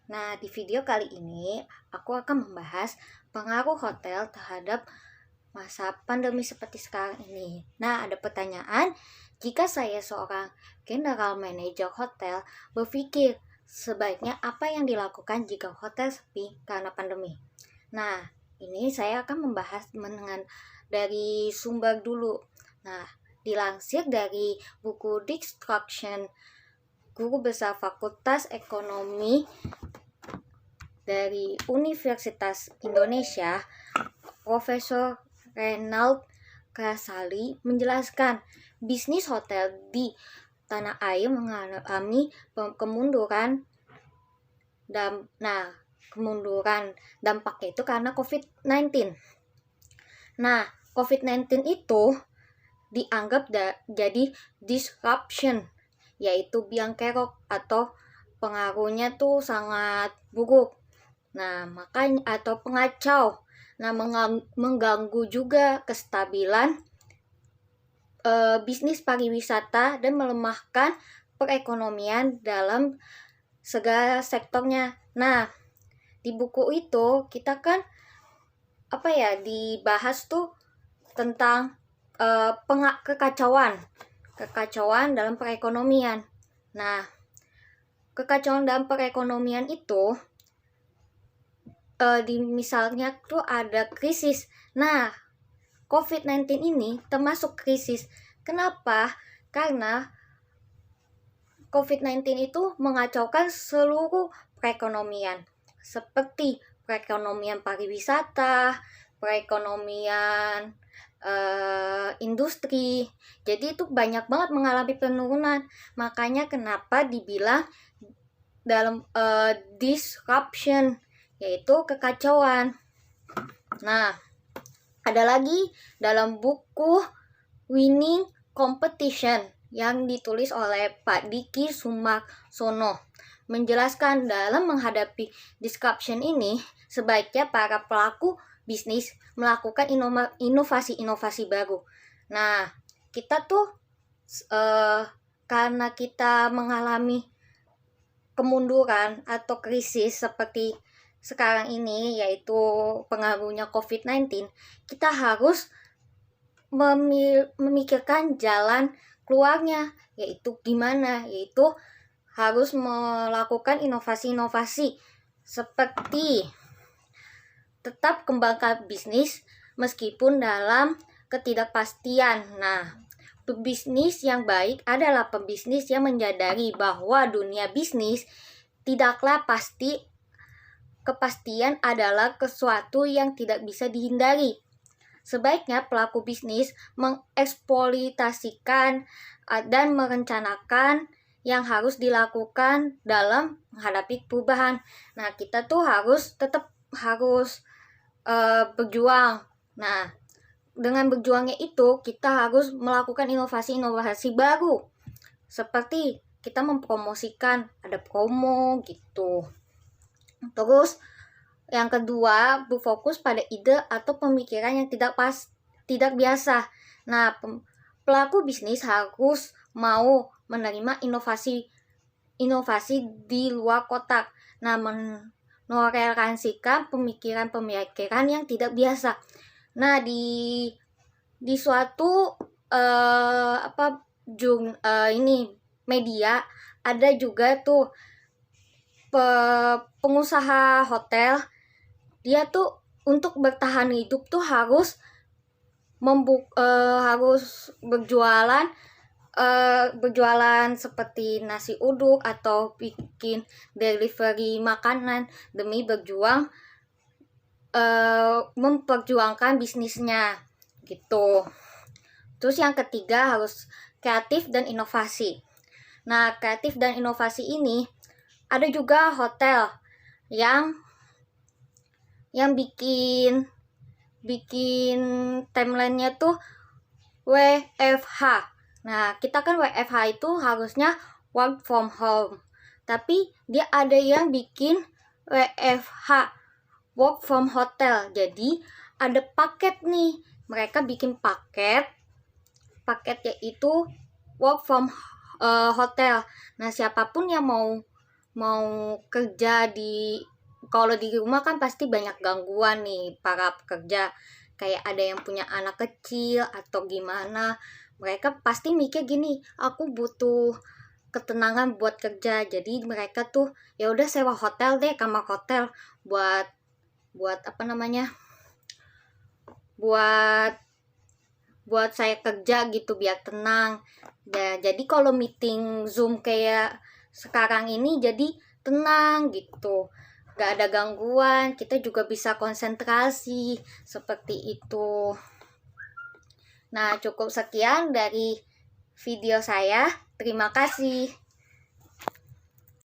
Nah, di video kali ini aku akan membahas pengaruh hotel terhadap masa pandemi seperti sekarang ini. Nah, ada pertanyaan, jika saya seorang general manager hotel berpikir sebaiknya apa yang dilakukan jika hotel sepi karena pandemi? Nah, ini saya akan membahas dengan dari sumber dulu. Nah, dilansir dari buku Destruction, Guru Besar Fakultas Ekonomi dari Universitas Indonesia, Profesor Renald Kasali menjelaskan bisnis hotel di tanah air mengalami kemunduran dampaknya itu karena COVID-19. Nah, COVID-19 itu dianggap jadi disruption, yaitu biang kerok atau pengaruhnya tuh sangat buruk. Nah, makanya atau pengacau. Nah, mengganggu juga kestabilan bisnis pariwisata dan melemahkan perekonomian dalam segala sektornya. Nah, di buku itu kita kan dibahas tuh tentang kekacauan dalam perekonomian. Nah, kekacauan dalam perekonomian itu misalnya tuh ada krisis. Nah, COVID-19 ini termasuk krisis. Kenapa? Karena COVID-19 itu mengacaukan seluruh perekonomian, seperti perekonomian pariwisata, perekonomian industri. Jadi itu banyak banget mengalami penurunan. Makanya kenapa dibilang dalam disruption, yaitu kekacauan. Nah, ada lagi dalam buku Winning Competition yang ditulis oleh Pak Diki Sumarsono menjelaskan dalam menghadapi disruption ini sebaiknya para pelaku bisnis melakukan inovasi-inovasi baru. Nah, kita tuh karena kita mengalami kemunduran atau krisis seperti sekarang ini, yaitu pengaruhnya COVID-19, kita harus memikirkan jalan keluarnya, yaitu gimana, yaitu harus melakukan inovasi-inovasi seperti tetap kembangkan bisnis meskipun dalam ketidakpastian. Nah, pebisnis yang baik adalah pebisnis yang menyadari bahwa dunia bisnis tidaklah pasti. Kepastian adalah sesuatu yang tidak bisa dihindari. Sebaiknya pelaku bisnis mengeksploitasikan dan merencanakan yang harus dilakukan dalam menghadapi perubahan. Nah, kita tuh tetap harus berjuang. Nah, dengan berjuangnya itu kita harus melakukan inovasi-inovasi baru. Seperti kita mempromosikan, ada promo gitu. Terus yang kedua, berfokus pada ide atau pemikiran yang tidak biasa. Nah, pelaku bisnis harus mau menerima inovasi di luar kotak. Nah, menoleransikan pemikiran yang tidak biasa. Nah, di suatu media ada juga tuh pengusaha hotel, dia tuh untuk bertahan hidup tuh harus berjualan seperti nasi uduk atau bikin delivery makanan demi berjuang memperjuangkan bisnisnya gitu. Terus yang ketiga harus kreatif dan inovasi. Nah, kreatif dan inovasi ini ada juga hotel yang bikin timelinenya tuh WFH. Nah, kita kan WFH itu harusnya work from home. Tapi dia ada yang bikin WFH, work from hotel. Jadi ada paket nih. Mereka bikin paketnya itu work from hotel. Nah, siapapun yang mau mau kerja kalau di rumah kan pasti banyak gangguan nih para pekerja, kayak ada yang punya anak kecil atau gimana, mereka pasti mikir gini, aku butuh ketenangan buat kerja. Jadi mereka tuh ya udah sewa hotel deh, kamar hotel buat apa namanya, buat saya kerja gitu biar tenang. Jadi kalau meeting Zoom kayak sekarang ini jadi tenang gitu, gak ada gangguan, kita juga bisa konsentrasi seperti itu. Nah, cukup sekian dari video saya. Terima kasih.